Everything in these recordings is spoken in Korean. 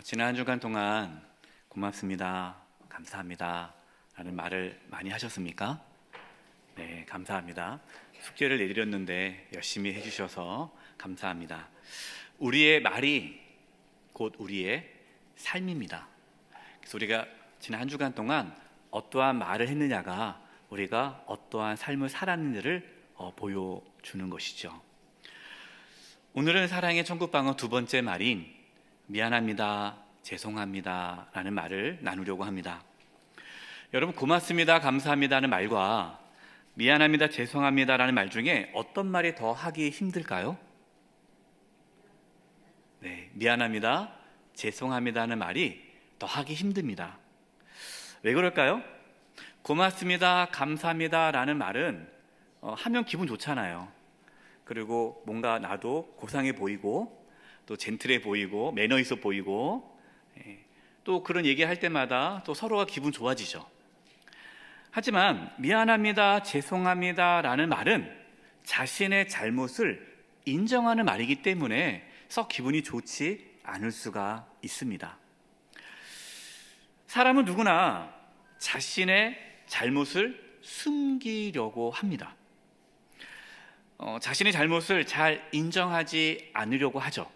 지난 한 주간 동안 고맙습니다, 감사합니다 라는 말을 많이 하셨습니까? 네, 감사합니다. 숙제를 내드렸는데 열심히 해주셔서 감사합니다. 우리의 말이 곧 우리의 삶입니다. 그래서 우리가 지난 한 주간 동안 어떠한 말을 했느냐가 우리가 어떠한 삶을 살았는지를 보여주는 것이죠. 오늘은 사랑의 천국방언 두 번째 말인 미안합니다, 죄송합니다 라는 말을 나누려고 합니다. 여러분, 고맙습니다, 감사합니다 하는 말과 미안합니다, 죄송합니다 라는 말 중에 어떤 말이 더 하기 힘들까요? 네, 미안합니다, 죄송합니다 하는 말이 더 하기 힘듭니다. 왜 그럴까요? 고맙습니다, 감사합니다 라는 말은 하면 기분 좋잖아요. 그리고 뭔가 나도 고상해 보이고 또 젠틀해 보이고 매너 있어 보이고, 또 그런 얘기할 때마다 또 서로가 기분 좋아지죠. 하지만 미안합니다, 죄송합니다 라는 말은 자신의 잘못을 인정하는 말이기 때문에 썩 기분이 좋지 않을 수가 있습니다. 사람은 누구나 자신의 잘못을 숨기려고 합니다. 자신의 잘못을 잘 인정하지 않으려고 하죠.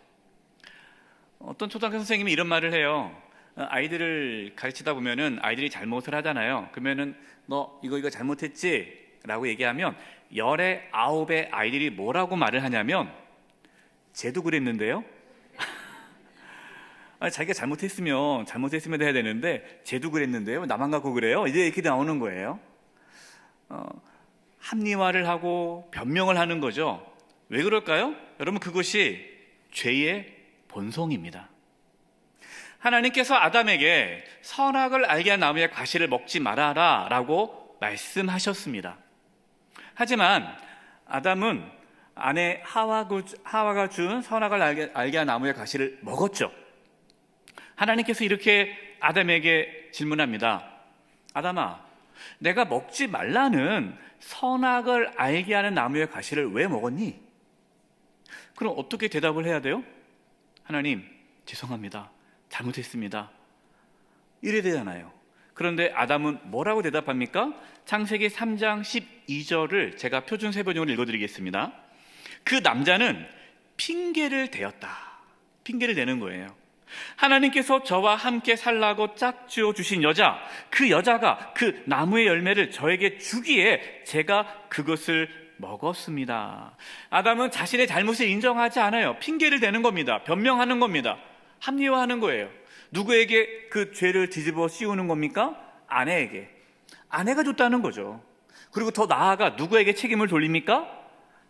어떤 초등학교 선생님이 이런 말을 해요. 아이들을 가르치다 보면은 아이들이 잘못을 하잖아요. 그러면은 너 이거 잘못했지? 라고 얘기하면 10에 9의 아이들이 뭐라고 말을 하냐면 쟤도 그랬는데요? 아니, 자기가 잘못했으면 해야 되는데 쟤도 그랬는데요? 나만 갖고 그래요? 이제 이렇게 나오는 거예요. 합리화를 하고 변명을 하는 거죠. 왜 그럴까요? 여러분, 그것이 죄의 본성입니다. 하나님께서 아담에게 선악을 알게 한 나무의 과실을 먹지 말아라 라고 말씀하셨습니다. 하지만 아담은 아내 하와가 준 선악을 알게 한 나무의 과실을 먹었죠. 하나님께서 이렇게 아담에게 질문합니다. 아담아, 내가 먹지 말라는 선악을 알게 하는 나무의 과실을 왜 먹었니? 그럼 어떻게 대답을 해야 돼요? 하나님, 죄송합니다, 잘못했습니다, 이래야 되잖아요. 그런데 아담은 뭐라고 대답합니까? 창세기 3장 12절을 제가 표준 세번역으로 읽어드리겠습니다. 그 남자는 핑계를 대었다. 핑계를 대는 거예요. 하나님께서 저와 함께 살라고 짝지어 주신 여자, 그 여자가 그 나무의 열매를 저에게 주기에 제가 그것을 먹었습니다. 아담은 자신의 잘못을 인정하지 않아요. 핑계를 대는 겁니다. 변명하는 겁니다. 합리화하는 거예요. 누구에게 그 죄를 뒤집어 씌우는 겁니까? 아내에게. 아내가 줬다는 거죠. 그리고 더 나아가 누구에게 책임을 돌립니까?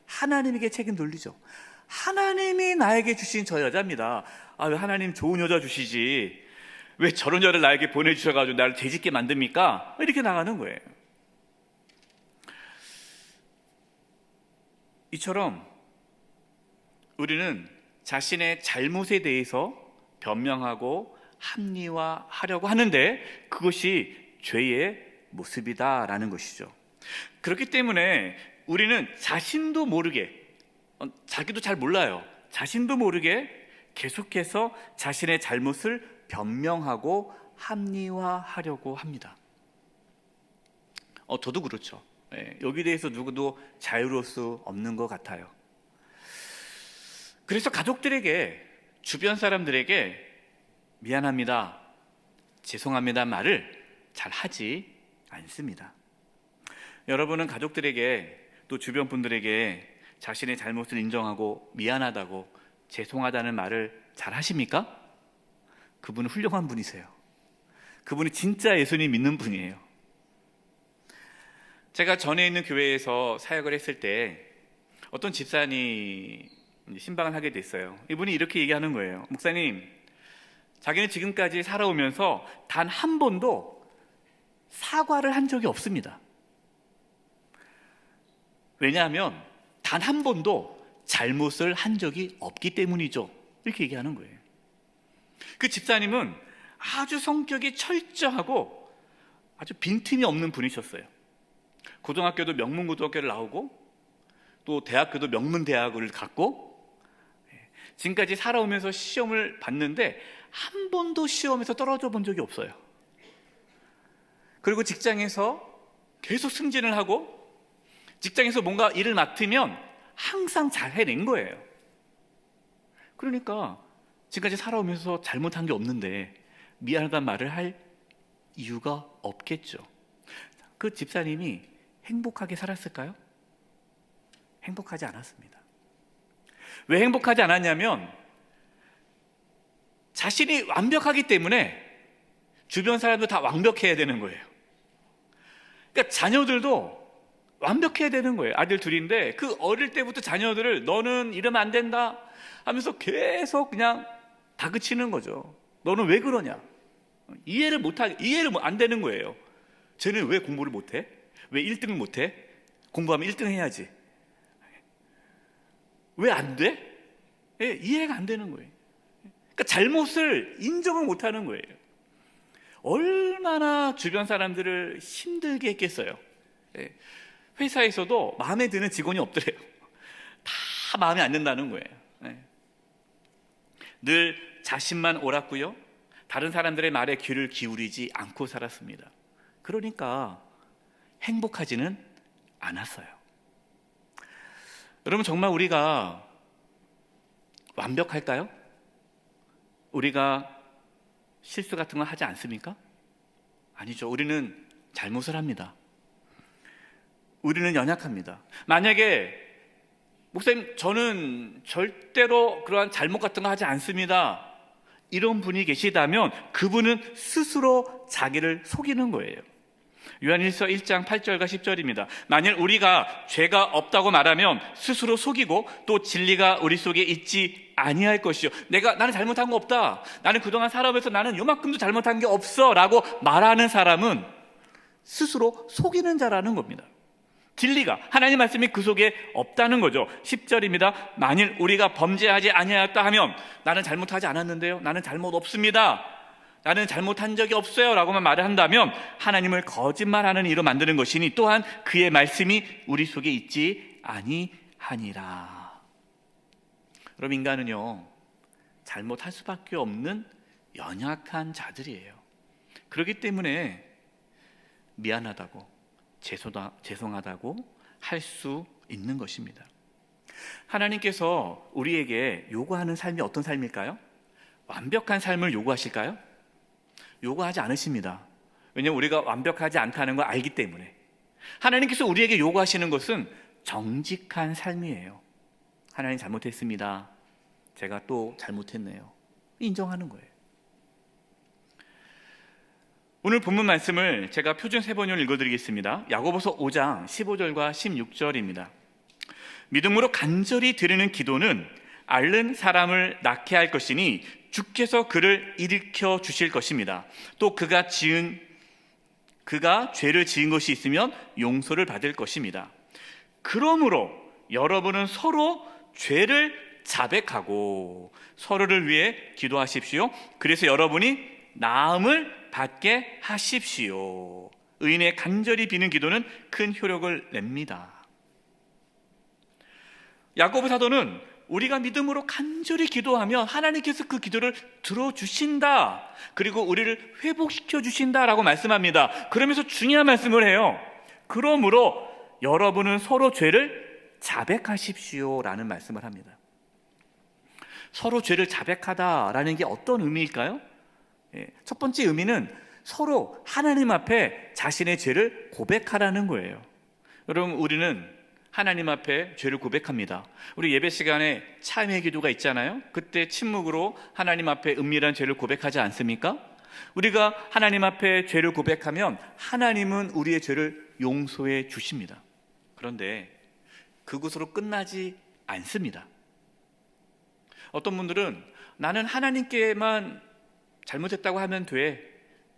하나님에게 책임 돌리죠. 하나님이 나에게 주신 저 여자입니다. 왜 하나님 좋은 여자 주시지, 왜 저런 여자를 나에게 보내주셔가지고 나를 죄짓게 만듭니까? 이렇게 나가는 거예요. 이처럼 우리는 자신의 잘못에 대해서 변명하고 합리화하려고 하는데 그것이 죄의 모습이다라는 것이죠. 그렇기 때문에 우리는 자신도 모르게, 자기도 잘 몰라요. 자신도 모르게 계속해서 자신의 잘못을 변명하고 합리화하려고 합니다. 저도 그렇죠. 여기에 대해서 누구도 자유로울 수 없는 것 같아요. 그래서 가족들에게, 주변 사람들에게 미안합니다, 죄송합니다 말을 잘 하지 않습니다. 여러분은 가족들에게 또 주변 분들에게 자신의 잘못을 인정하고 미안하다고, 죄송하다는 말을 잘 하십니까? 그분은 훌륭한 분이세요. 그분이 진짜 예수님 믿는 분이에요. 제가 전에 있는 교회에서 사역을 했을 때 어떤 집사님이 신방을 하게 됐어요. 이분이 이렇게 얘기하는 거예요. 목사님, 자기는 지금까지 살아오면서 단 한 번도 사과를 한 적이 없습니다. 왜냐하면 단 한 번도 잘못을 한 적이 없기 때문이죠. 이렇게 얘기하는 거예요. 그 집사님은 아주 성격이 철저하고 아주 빈틈이 없는 분이셨어요. 고등학교도 명문고등학교를 나오고 또 대학교도 명문대학을 갔고, 지금까지 살아오면서 시험을 봤는데 한 번도 시험에서 떨어져 본 적이 없어요. 그리고 직장에서 계속 승진을 하고 직장에서 뭔가 일을 맡으면 항상 잘 해낸 거예요. 그러니까 지금까지 살아오면서 잘못한 게 없는데 미안하다는 말을 할 이유가 없겠죠. 그 집사님이 행복하게 살았을까요? 행복하지 않았습니다. 왜 행복하지 않았냐면 자신이 완벽하기 때문에 주변 사람도 다 완벽해야 되는 거예요. 그러니까 자녀들도 완벽해야 되는 거예요. 아들 둘인데 그 어릴 때부터 자녀들을 너는 이러면 안 된다 하면서 계속 그냥 다그치는 거죠. 너는 왜 그러냐? 이해를 안 되는 거예요. 쟤는 왜 공부를 못해? 왜 1등을 못해? 공부하면 1등 해야지. 왜 안 돼? 예, 이해가 안 되는 거예요. 그러니까 잘못을 인정을 못하는 거예요. 얼마나 주변 사람들을 힘들게 했겠어요. 예, 회사에서도 마음에 드는 직원이 없더래요. 다 마음에 안 든다는 거예요. 예. 늘 자신만 옳았고요. 다른 사람들의 말에 귀를 기울이지 않고 살았습니다. 그러니까 행복하지는 않았어요. 여러분, 정말 우리가 완벽할까요? 우리가 실수 같은 거 하지 않습니까? 아니죠. 우리는 잘못을 합니다. 우리는 연약합니다. 만약에 목사님, 저는 절대로 그러한 잘못 같은 거 하지 않습니다, 이런 분이 계시다면 그분은 스스로 자기를 속이는 거예요. 요한일서 1장 8절과 10절입니다. 만일 우리가 죄가 없다고 말하면 스스로 속이고 또 진리가 우리 속에 있지 아니할 것이요. 나는 잘못한 거 없다, 나는 그동안 살아오면서 나는 요만큼도 잘못한 게 없어 라고 말하는 사람은 스스로 속이는 자라는 겁니다. 진리가, 하나님 말씀이 그 속에 없다는 거죠. 10절입니다. 만일 우리가 범죄하지 아니하였다 하면 나는 잘못하지 않았는데요, 나는 잘못 없습니다, 나는 잘못한 적이 없어요 라고만 말을 한다면 하나님을 거짓말하는 이로 만드는 것이니 또한 그의 말씀이 우리 속에 있지 아니하니라. 여러분, 인간은요 잘못할 수밖에 없는 연약한 자들이에요. 그렇기 때문에 미안하다고 죄송하다고 할 수 있는 것입니다. 하나님께서 우리에게 요구하는 삶이 어떤 삶일까요? 완벽한 삶을 요구하실까요? 요구하지 않으십니다. 왜냐하면 우리가 완벽하지 않다는 걸 알기 때문에. 하나님께서 우리에게 요구하시는 것은 정직한 삶이에요. 하나님, 잘못했습니다, 제가 또 잘못했네요, 인정하는 거예요. 오늘 본문 말씀을 제가 표준 세번역을 읽어드리겠습니다. 야고보서 5장 15절과 16절입니다. 믿음으로 간절히 드리는 기도는 앓는 사람을 낫게 할 것이니 주께서 그를 일으켜 주실 것입니다. 또 그가 죄를 지은 것이 있으면 용서를 받을 것입니다. 그러므로 여러분은 서로 죄를 자백하고 서로를 위해 기도하십시오. 그래서 여러분이 나음을 받게 하십시오. 의인의 간절히 비는 기도는 큰 효력을 냅니다. 야고보 사도는 우리가 믿음으로 간절히 기도하면 하나님께서 그 기도를 들어주신다, 그리고 우리를 회복시켜 주신다라고 말씀합니다. 그러면서 중요한 말씀을 해요. 그러므로 여러분은 서로 죄를 자백하십시오 라는 말씀을 합니다. 서로 죄를 자백하다라는 게 어떤 의미일까요? 첫 번째 의미는 서로 하나님 앞에 자신의 죄를 고백하라는 거예요. 여러분, 우리는 하나님 앞에 죄를 고백합니다. 우리 예배 시간에 참회 기도가 있잖아요. 그때 침묵으로 하나님 앞에 은밀한 죄를 고백하지 않습니까? 우리가 하나님 앞에 죄를 고백하면 하나님은 우리의 죄를 용서해 주십니다. 그런데 그것으로 끝나지 않습니다. 어떤 분들은 나는 하나님께만 잘못했다고 하면 돼,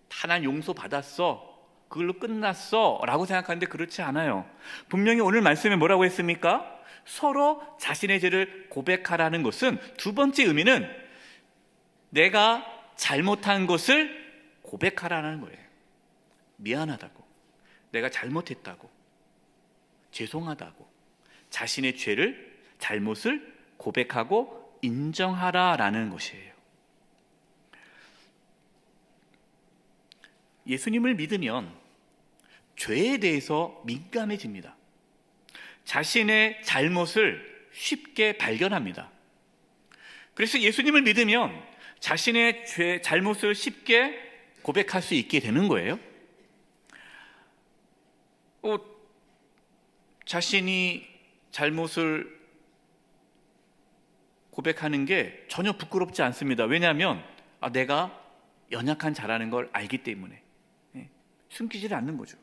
다 난 용서받았어, 그걸로 끝났어 라고 생각하는데 그렇지 않아요. 분명히 오늘 말씀에 뭐라고 했습니까? 서로 자신의 죄를 고백하라는 것은, 두 번째 의미는 내가 잘못한 것을 고백하라는 거예요. 미안하다고, 내가 잘못했다고, 죄송하다고 자신의 죄를, 잘못을 고백하고 인정하라라는 것이에요. 예수님을 믿으면 죄에 대해서 민감해집니다. 자신의 잘못을 쉽게 발견합니다. 그래서 예수님을 믿으면 자신의 잘못을 쉽게 고백할 수 있게 되는 거예요. 자신이 잘못을 고백하는 게 전혀 부끄럽지 않습니다. 왜냐하면 내가 연약한 자라는 걸 알기 때문에 숨기지 않는 거죠.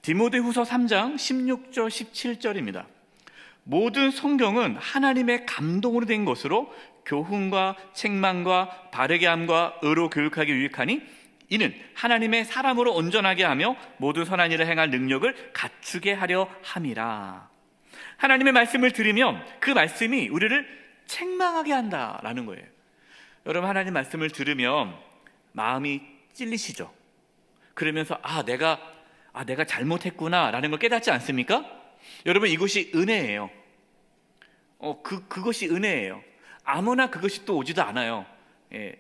디모데후서 3장 16절 17절입니다. 모든 성경은 하나님의 감동으로 된 것으로 교훈과 책망과 바르게 함과 의로 교육하기 유익하니 이는 하나님의 사람으로 온전하게 하며 모든 선한 일을 행할 능력을 갖추게 하려 함이라. 하나님의 말씀을 들으면 그 말씀이 우리를 책망하게 한다라는 거예요. 여러분, 하나님 말씀을 들으면 마음이 찔리시죠? 그러면서 내가 잘못했구나라는 걸 깨닫지 않습니까? 여러분, 이것이 은혜예요. 그것이 은혜예요. 아무나 그것이 또 오지도 않아요.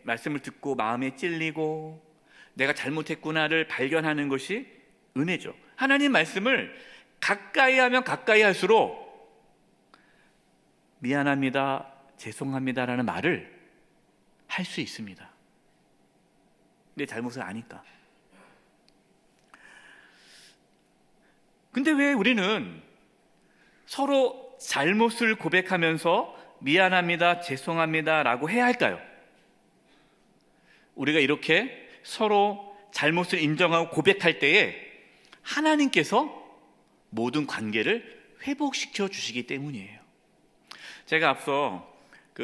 말씀을 듣고 마음에 찔리고 내가 잘못했구나를 발견하는 것이 은혜죠. 하나님 말씀을 가까이 하면 가까이 할수록 미안합니다, 죄송합니다라는 말을 할 수 있습니다. 내 잘못을 아니까. 근데 왜 우리는 서로 잘못을 고백하면서 미안합니다, 죄송합니다 라고 해야 할까요? 우리가 이렇게 서로 잘못을 인정하고 고백할 때에 하나님께서 모든 관계를 회복시켜 주시기 때문이에요. 제가 앞서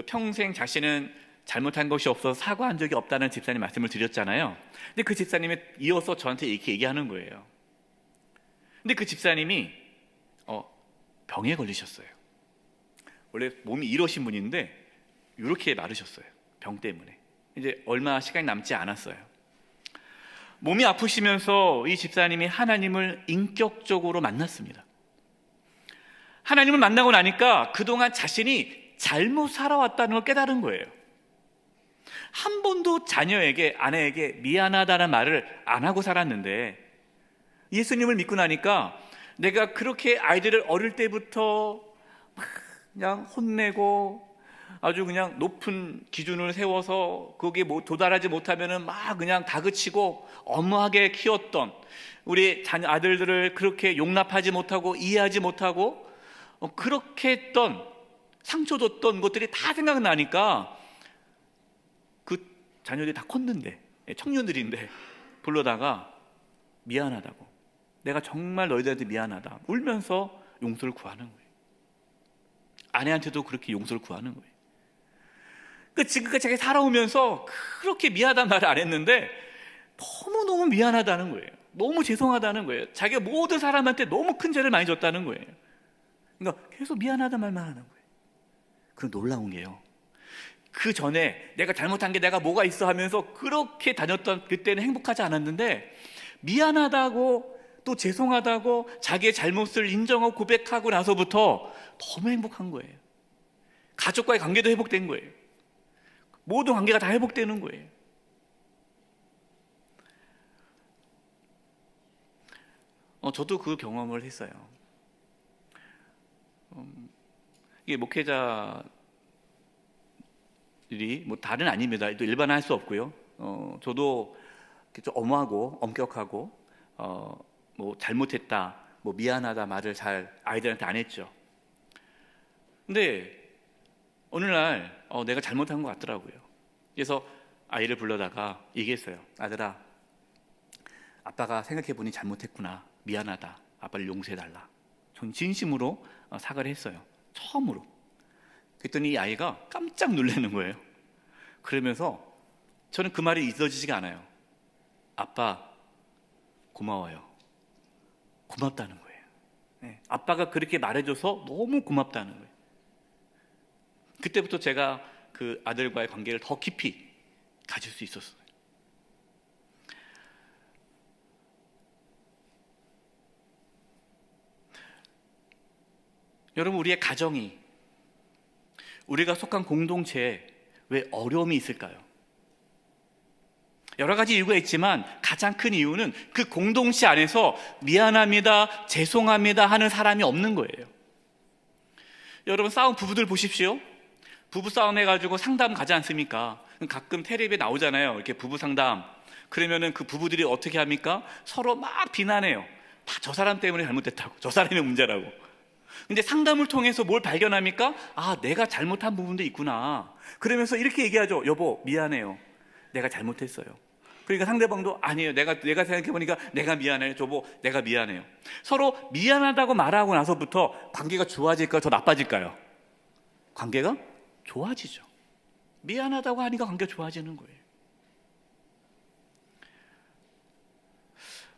평생 자신은 잘못한 것이 없어서 사과한 적이 없다는 집사님 말씀을 드렸잖아요. 근데 그 집사님이 이어서 저한테 이렇게 얘기하는 거예요. 근데 그 집사님이 병에 걸리셨어요. 원래 몸이 이러신 분인데 이렇게 마르셨어요. 병 때문에. 이제 얼마 시간이 남지 않았어요. 몸이 아프시면서 이 집사님이 하나님을 인격적으로 만났습니다. 하나님을 만나고 나니까 그동안 자신이 잘못 살아왔다는 걸 깨달은 거예요. 한 번도 자녀에게, 아내에게 미안하다는 말을 안 하고 살았는데 예수님을 믿고 나니까 내가 그렇게 아이들을 어릴 때부터 그냥 혼내고 아주 그냥 높은 기준을 세워서 거기에 도달하지 못하면은 막 그냥 다그치고 엄하게 키웠던 우리 자녀 아들들을 그렇게 용납하지 못하고 이해하지 못하고 그렇게 했던, 상처 줬던 것들이 다 생각나니까 그 자녀들이 다 컸는데, 청년들인데 불러다가 미안하다고, 내가 정말 너희들한테 미안하다 울면서 용서를 구하는 거예요. 아내한테도 그렇게 용서를 구하는 거예요. 지금까지 자기 살아오면서 그렇게 미안하다는 말을 안 했는데 너무너무 미안하다는 거예요. 너무 죄송하다는 거예요. 자기가 모든 사람한테 너무 큰 죄를 많이 졌다는 거예요. 그러니까 계속 미안하다는 말만 하는 거예요. 그 놀라운 게요, 그 전에 내가 잘못한 게 내가 뭐가 있어 하면서 그렇게 다녔던 그때는 행복하지 않았는데 미안하다고 또 죄송하다고 자기의 잘못을 인정하고 고백하고 나서부터 너무 행복한 거예요. 가족과의 관계도 회복된 거예요. 모든 관계가 다 회복되는 거예요. 저도 그 경험을 했어요. 이게 목회자들이 뭐 다른 아닙니다. 또 일반화할 수 없고요. 저도 좀 엄하고 엄격하고 뭐 잘못했다, 뭐 미안하다 말을 잘 아이들한테 안 했죠. 근데 어느 날 내가 잘못한 것 같더라고요. 그래서 아이를 불러다가 얘기했어요. 아들아, 아빠가 생각해보니 잘못했구나, 미안하다, 아빠를 용서해달라. 전 진심으로 사과를 했어요. 처음으로. 그랬더니 이 아이가 깜짝 놀라는 거예요. 그러면서 저는 그 말이 잊어지지가 않아요. 아빠 고마워요. 고맙다는 거예요. 네, 아빠가 그렇게 말해줘서 너무 고맙다는 거예요. 그때부터 제가 그 아들과의 관계를 더 깊이 가질 수 있었어요. 여러분, 우리의 가정이, 우리가 속한 공동체에 왜 어려움이 있을까요? 여러 가지 이유가 있지만 가장 큰 이유는 그 공동체 안에서 미안합니다, 죄송합니다 하는 사람이 없는 거예요. 여러분, 싸운 부부들 보십시오. 부부 싸움 해가지고 상담 가지 않습니까? 가끔 텔레비에 나오잖아요. 이렇게 부부 상담. 그러면은 그 부부들이 어떻게 합니까? 서로 막 비난해요. 다 저 사람 때문에 잘못됐다고, 저 사람의 문제라고. 근데 상담을 통해서 뭘 발견합니까? 아, 내가 잘못한 부분도 있구나. 그러면서 이렇게 얘기하죠. 여보, 미안해요. 내가 잘못했어요. 그러니까 상대방도 아니에요. 내가 생각해보니까 내가 미안해요. 여보, 내가 미안해요. 서로 미안하다고 말하고 나서부터 관계가 좋아질까요? 더 나빠질까요? 관계가 좋아지죠. 미안하다고 하니까 관계가 좋아지는 거예요.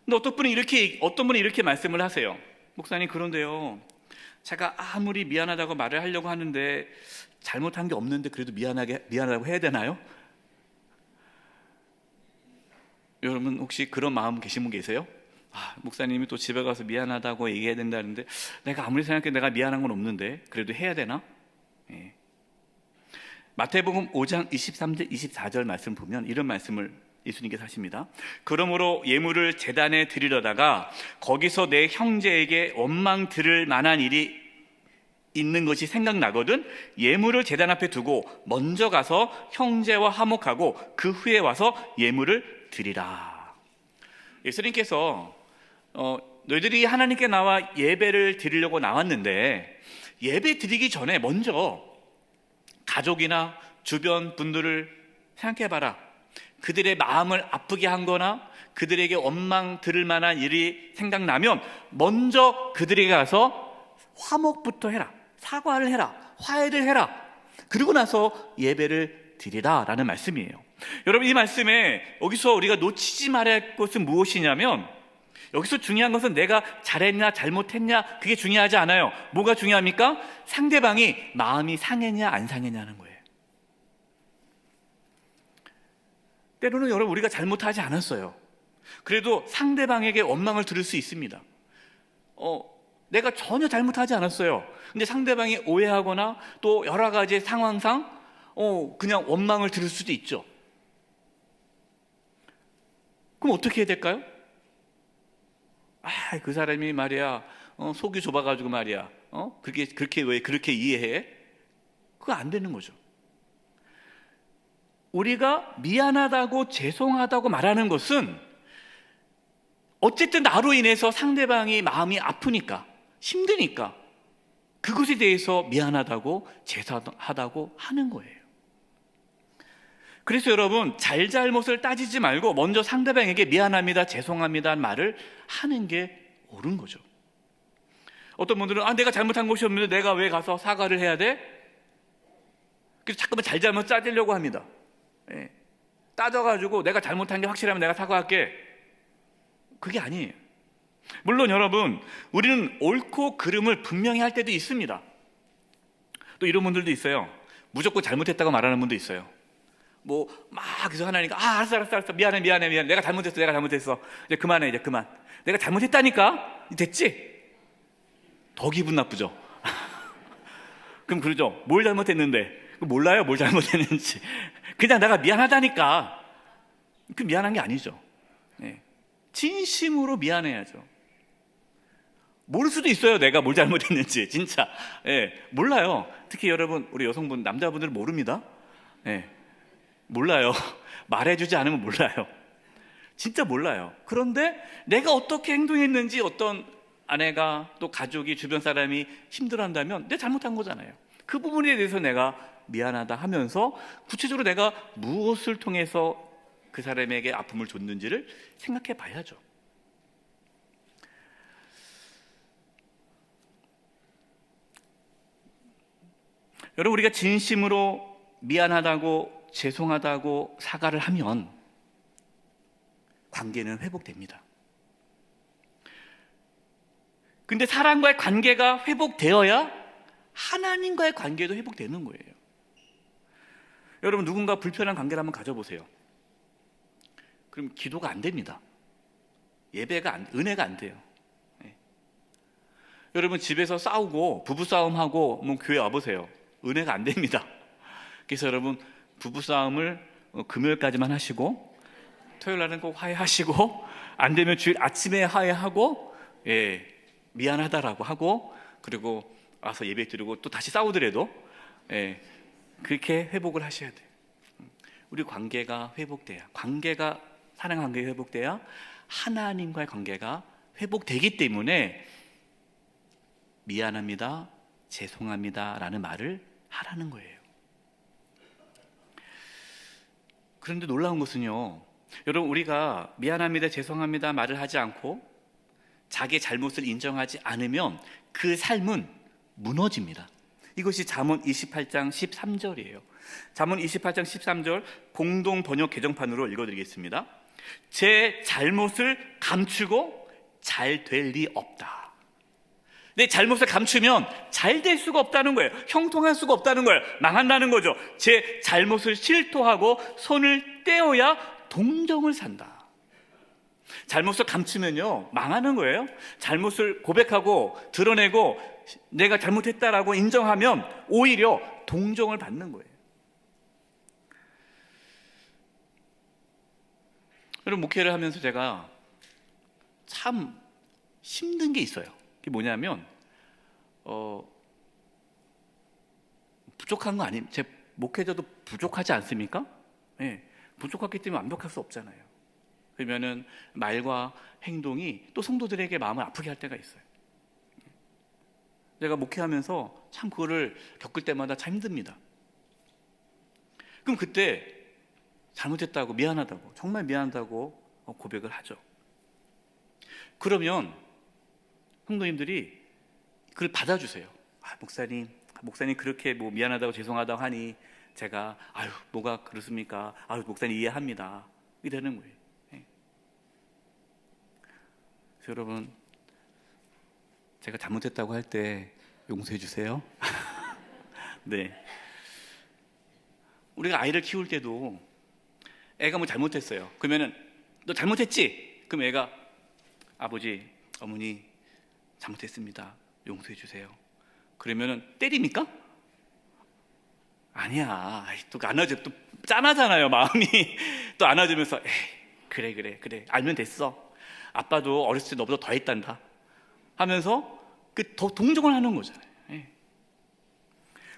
근데 어떤 분이 이렇게 말씀을 하세요. 목사님, 그런데요, 제가 아무리 미안하다고 말을 하려고 하는데 잘못한 게 없는데 그래도 미안하다고 해야 되나요? 여러분, 혹시 그런 마음 계신 분 계세요? 아, 목사님이 또 집에 가서 미안하다고 얘기해야 된다는데 내가 아무리 생각해도 내가 미안한 건 없는데 그래도 해야 되나? 예. 마태복음 5장 23절 24절 말씀 보면 이런 말씀을 예수님께서 하십니다. 그러므로 예물을 제단에 드리려다가 거기서 내 형제에게 원망 들을 만한 일이 있는 것이 생각나거든 예물을 제단 앞에 두고 먼저 가서 형제와 화목하고 그 후에 와서 예물을 드리라. 예수님께서 너희들이 하나님께 나와 예배를 드리려고 나왔는데 예배 드리기 전에 먼저 가족이나 주변 분들을 생각해봐라. 그들의 마음을 아프게 한 거나 그들에게 원망 들을 만한 일이 생각나면 먼저 그들에게 가서 화목부터 해라. 사과를 해라. 화해를 해라. 그리고 나서 예배를 드리라 라는 말씀이에요. 여러분, 이 말씀에 여기서 우리가 놓치지 말아야 할 것은 무엇이냐면 여기서 중요한 것은 내가 잘했냐 잘못했냐 그게 중요하지 않아요. 뭐가 중요합니까? 상대방이 마음이 상했냐 안 상했냐는 거예요. 때로는 여러분, 우리가 잘못하지 않았어요. 그래도 상대방에게 원망을 들을 수 있습니다. 내가 전혀 잘못하지 않았어요. 근데 상대방이 오해하거나 또 여러 가지 상황상 그냥 원망을 들을 수도 있죠. 그럼 어떻게 해야 될까요? 그 사람이 말이야 속이 좁아가지고 말이야 그렇게 왜 그렇게 이해해? 그거 안 되는 거죠. 우리가 미안하다고 죄송하다고 말하는 것은 어쨌든 나로 인해서 상대방이 마음이 아프니까 힘드니까 그것에 대해서 미안하다고 죄송하다고 하는 거예요. 그래서 여러분, 잘잘못을 따지지 말고 먼저 상대방에게 미안합니다, 죄송합니다 말을 하는 게 옳은 거죠. 어떤 분들은 내가 잘못한 것이 없는데 내가 왜 가서 사과를 해야 돼? 그래서 자꾸만 잘잘못 따지려고 합니다. 따져가지고 내가 잘못한 게 확실하면 내가 사과할게. 그게 아니에요. 물론 여러분, 우리는 옳고 그름을 분명히 할 때도 있습니다. 또 이런 분들도 있어요. 무조건 잘못했다고 말하는 분도 있어요. 그래서 하나님께 알았어 미안해 내가 잘못했어 이제 그만해. 내가 잘못했다니까. 됐지? 더 기분 나쁘죠. 그럼 그러죠. 뭘 잘못했는데? 몰라요, 뭘 잘못했는지. 그냥 내가 미안하다니까. 그 미안한 게 아니죠. 진심으로 미안해야죠. 모를 수도 있어요, 내가 뭘 잘못했는지. 진짜 몰라요. 특히 여러분, 우리 여성분, 남자분들은 모릅니다. 몰라요. 말해주지 않으면 몰라요. 진짜 몰라요. 그런데 내가 어떻게 행동했는지 어떤 아내가 또 가족이 주변 사람이 힘들어한다면 내가 잘못한 거잖아요. 그 부분에 대해서 내가 미안하다 하면서 구체적으로 내가 무엇을 통해서 그 사람에게 아픔을 줬는지를 생각해 봐야죠. 여러분, 우리가 진심으로 미안하다고 죄송하다고 사과를 하면 관계는 회복됩니다. 근데 사람과의 관계가 회복되어야 하나님과의 관계도 회복되는 거예요. 여러분, 누군가 불편한 관계를 한번 가져보세요. 그럼 기도가 안 됩니다. 은혜가 안 돼요. 여러분, 집에서 싸우고 부부싸움하고 교회 와보세요. 은혜가 안 됩니다. 그래서 여러분, 부부싸움을 금요일까지만 하시고 토요일 날은 꼭 화해하시고, 안 되면 주일 아침에 화해하고, 미안하다라고 하고, 그리고 와서 예배 드리고 또 다시 싸우더라도 그렇게 회복을 하셔야 돼요. 우리 관계가 회복돼야, 사랑 관계가 회복돼야 하나님과의 관계가 회복되기 때문에 미안합니다, 죄송합니다 라는 말을 하라는 거예요. 그런데 놀라운 것은요, 여러분, 우리가 미안합니다, 죄송합니다 말을 하지 않고 자기의 잘못을 인정하지 않으면 그 삶은 무너집니다. 이것이 잠언 28장 13절이에요. 잠언 28장 13절 공동 번역 개정판으로 읽어드리겠습니다. 제 잘못을 감추고 잘 될 리 없다. 내 잘못을 감추면 잘 될 수가 없다는 거예요. 형통할 수가 없다는 거예요. 망한다는 거죠. 제 잘못을 실토하고 손을 떼어야 동정을 산다. 잘못을 감추면요, 망하는 거예요. 잘못을 고백하고 드러내고 내가 잘못했다라고 인정하면 오히려 동정을 받는 거예요. 여러분, 목회를 하면서 제가 참 힘든 게 있어요. 그게 뭐냐면 부족한 거 아님, 제 목회자도 부족하지 않습니까? 부족하기 때문에 완벽할 수 없잖아요. 그러면은 말과 행동이 또 성도들에게 마음을 아프게 할 때가 있어요. 제가 목회하면서 참 그거를 겪을 때마다 참 힘듭니다. 그럼 그때 잘못했다고, 미안하다고, 정말 미안하다고 고백을 하죠. 그러면 성도님들이 그걸 받아주세요. 목사님 그렇게 미안하다고 죄송하다고 하니 제가 뭐가 그렇습니까? 목사님 이해합니다. 이러는 거예요. 그래서 여러분, 제가 잘못했다고 할 때 용서해 주세요. 네. 우리가 아이를 키울 때도 애가 잘못했어요. 그러면은 너 잘못했지? 그럼 애가 아버지, 어머니 잘못했습니다. 용서해 주세요. 그러면은 때립니까? 아니야. 또 안아줘. 또 짠하잖아요, 마음이. 또 안아주면서 그래 알면 됐어. 아빠도 어렸을 때 너보다 더 했단다 하면서 더 동정을 하는 거잖아요.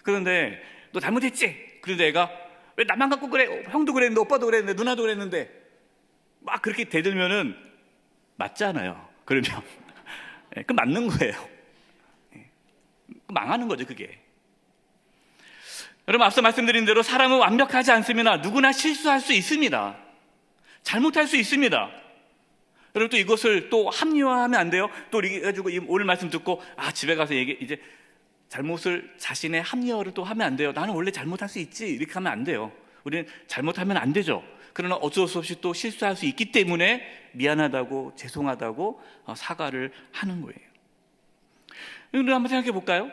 그런데 너 잘못했지? 그런데 애가 왜 나만 갖고 그래? 형도 그랬는데, 오빠도 그랬는데, 누나도 그랬는데 막 그렇게 대들면은 맞잖아요. 그러면 그 맞는 거예요. 망하는 거죠, 그게. 여러분, 앞서 말씀드린 대로 사람은 완벽하지 않습니다. 누구나 실수할 수 있습니다. 잘못할 수 있습니다. 여러분, 또 이것을 또 합리화하면 안 돼요. 또 가지고 오늘 말씀 듣고 집에 가서 이제 잘못을 자신의 합리화를 또 하면 안 돼요. 나는 원래 잘못할 수 있지, 이렇게 하면 안 돼요. 우리는 잘못하면 안 되죠. 그러나 어쩔 수 없이 또 실수할 수 있기 때문에 미안하다고, 죄송하다고 사과를 하는 거예요. 여러분, 한번 생각해 볼까요?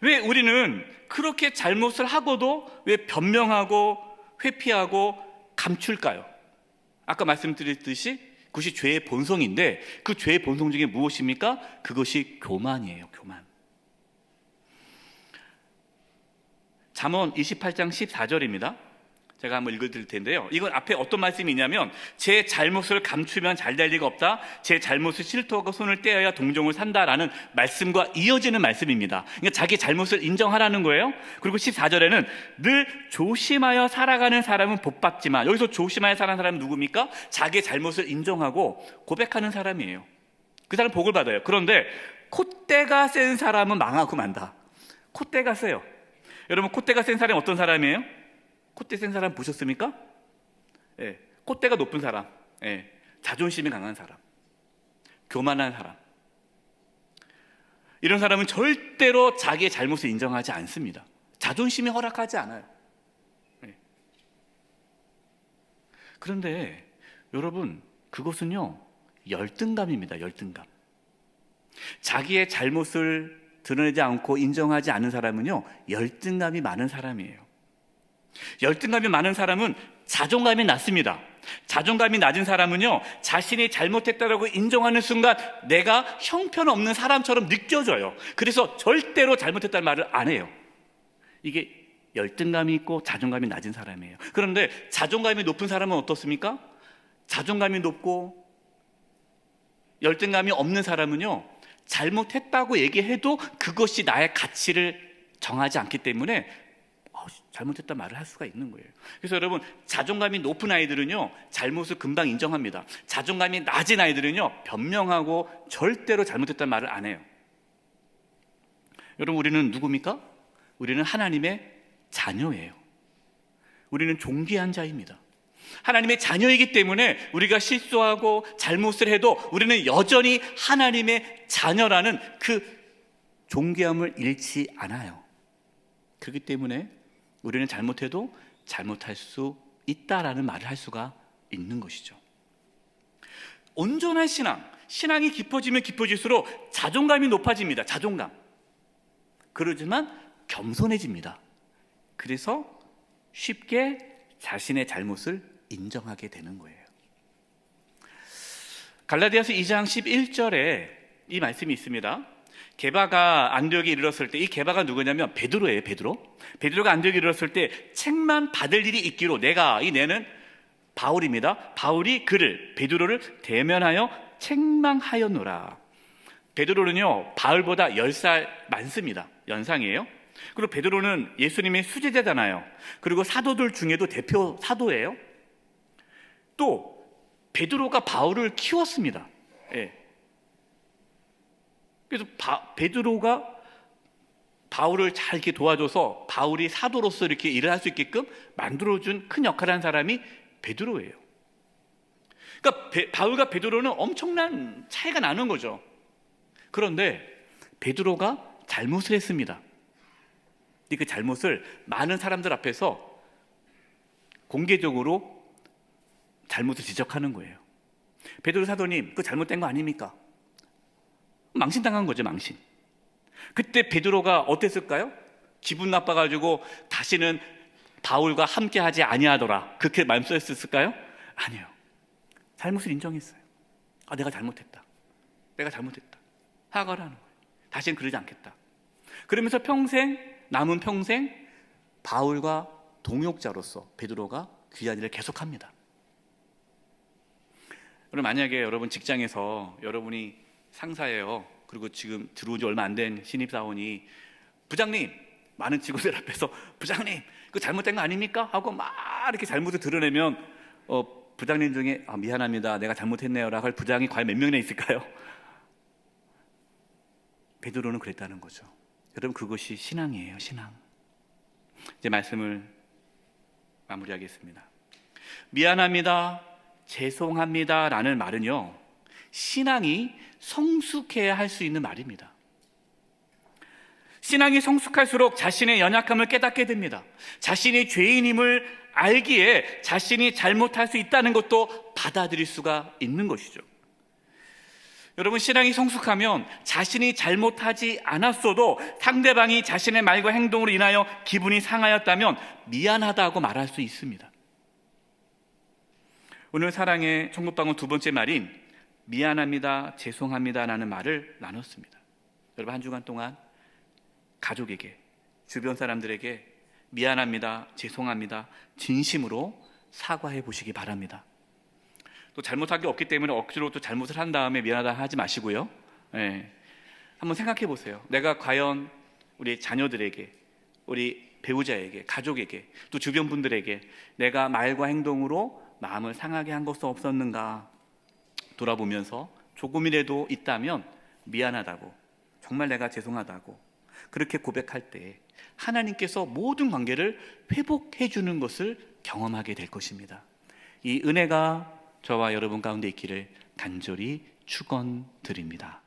왜 우리는 그렇게 잘못을 하고도 왜 변명하고 회피하고 감출까요? 아까 말씀드렸듯이 그것이 죄의 본성인데, 그 죄의 본성 중에 무엇입니까? 그것이 교만이에요. 교만. 잠언 28장 14절입니다. 제가 한번 읽어드릴 텐데요, 이건 앞에 어떤 말씀이 있냐면, 제 잘못을 감추면 잘 될 리가 없다, 제 잘못을 실토하고 손을 떼어야 동정을 산다라는 말씀과 이어지는 말씀입니다. 그러니까 자기 잘못을 인정하라는 거예요. 그리고 14절에는 늘 조심하여 살아가는 사람은 복받지만, 여기서 조심하여 살아가는 사람은 누굽니까? 자기의 잘못을 인정하고 고백하는 사람이에요. 그 사람은 복을 받아요. 그런데 콧대가 센 사람은 망하고 만다. 콧대가 세요. 여러분, 콧대가 센 사람이 어떤 사람이에요? 콧대 센 사람 보셨습니까? 콧대가 높은 사람, 자존심이 강한 사람, 교만한 사람, 이런 사람은 절대로 자기의 잘못을 인정하지 않습니다. 자존심이 허락하지 않아요. 그런데 여러분, 그것은요 열등감입니다. 열등감. 자기의 잘못을 드러내지 않고 인정하지 않는 사람은요 열등감이 많은 사람이에요. 열등감이 많은 사람은 자존감이 낮습니다. 자존감이 낮은 사람은요 자신이 잘못했다고 인정하는 순간 내가 형편없는 사람처럼 느껴져요. 그래서 절대로 잘못했다는 말을 안 해요. 이게 열등감이 있고 자존감이 낮은 사람이에요. 그런데 자존감이 높은 사람은 어떻습니까? 자존감이 높고 열등감이 없는 사람은요, 잘못했다고 얘기해도 그것이 나의 가치를 정하지 않기 때문에 잘못했다 말을 할 수가 있는 거예요. 그래서 여러분, 자존감이 높은 아이들은요, 잘못을 금방 인정합니다. 자존감이 낮은 아이들은요, 변명하고 절대로 잘못했다는 말을 안 해요. 여러분, 우리는 누굽니까? 우리는 하나님의 자녀예요. 우리는 존귀한 자입니다. 하나님의 자녀이기 때문에 우리가 실수하고 잘못을 해도 우리는 여전히 하나님의 자녀라는 그 존귀함을 잃지 않아요. 그렇기 때문에 우리는 잘못해도 잘못할 수 있다라는 말을 할 수가 있는 것이죠. 온전한 신앙이 깊어지면 깊어질수록 자존감이 높아집니다. 자존감. 그러지만 겸손해집니다. 그래서 쉽게 자신의 잘못을 인정하게 되는 거예요. 갈라디아서 2장 11절에 이 말씀이 있습니다. 게바가 안디옥에 이르렀을 때, 이 게바가 누구냐면 베드로예요. 베드로가 안디옥에 이르렀을 때 책만 받을 일이 있기로, 내는 바울입니다. 바울이 베드로를 대면하여 책망하였노라. 베드로는요, 바울보다 10살 많습니다. 연상이에요. 그리고 베드로는 예수님의 수제자잖아요. 그리고 사도들 중에도 대표 사도예요. 또 베드로가 바울을 키웠습니다. 예. 그래서 베드로가 바울을 잘 이렇게 도와줘서 바울이 사도로서 이렇게 일을 할 수 있게끔 만들어준 큰 역할을 한 사람이 베드로예요. 그러니까 바울과 베드로는 엄청난 차이가 나는 거죠. 그런데 베드로가 잘못을 했습니다. 그 잘못을 많은 사람들 앞에서 공개적으로 잘못을 지적하는 거예요. 베드로 사도님, 그 잘못된 거 아닙니까? 망신당한 거죠, 망신. 그때 베드로가 어땠을까요? 기분 나빠가지고 다시는 바울과 함께하지 아니하더라, 그렇게 말씀했을까요? 아니요. 잘못을 인정했어요. 내가 잘못했다. 사과를 하는 거예요. 다시는 그러지 않겠다. 그러면서 남은 평생 바울과 동역자로서 베드로가 귀한 일을 계속합니다. 그럼 만약에 여러분 직장에서 여러분이 상사예요. 그리고 지금 들어온 지 얼마 안 된 신입사원이 부장님, 많은 직원들 앞에서 부장님, 그 잘못된 거 아닙니까? 하고 막 이렇게 잘못을 드러내면 부장님 중에 미안합니다, 내가 잘못했네요 라고 할 부장이 과연 몇 명이나 있을까요? 베드로는 그랬다는 거죠. 여러분, 그것이 신앙이에요. 신앙. 이제 말씀을 마무리하겠습니다. 미안합니다, 죄송합니다 라는 말은요, 신앙이 성숙해야 할 수 있는 말입니다. 신앙이 성숙할수록 자신의 연약함을 깨닫게 됩니다. 자신이 죄인임을 알기에 자신이 잘못할 수 있다는 것도 받아들일 수가 있는 것이죠. 여러분, 신앙이 성숙하면 자신이 잘못하지 않았어도 상대방이 자신의 말과 행동으로 인하여 기분이 상하였다면 미안하다고 말할 수 있습니다. 오늘 사랑의 천국방언 두 번째 말인 미안합니다, 죄송합니다 라는 말을 나눴습니다. 여러분, 한 주간 동안 가족에게, 주변 사람들에게 미안합니다, 죄송합니다 진심으로 사과해 보시기 바랍니다. 또 잘못한 게 없기 때문에 억지로 또 잘못을 한 다음에 미안하다 하지 마시고요. 한번 생각해 보세요. 내가 과연 우리 자녀들에게, 우리 배우자에게, 가족에게, 또 주변 분들에게 내가 말과 행동으로 마음을 상하게 한 것은 없었는가 돌아보면서 조금이라도 있다면 미안하다고, 정말 내가 죄송하다고 그렇게 고백할 때 하나님께서 모든 관계를 회복해 주는 것을 경험하게 될 것입니다. 이 은혜가 저와 여러분 가운데 있기를 간절히 축원드립니다.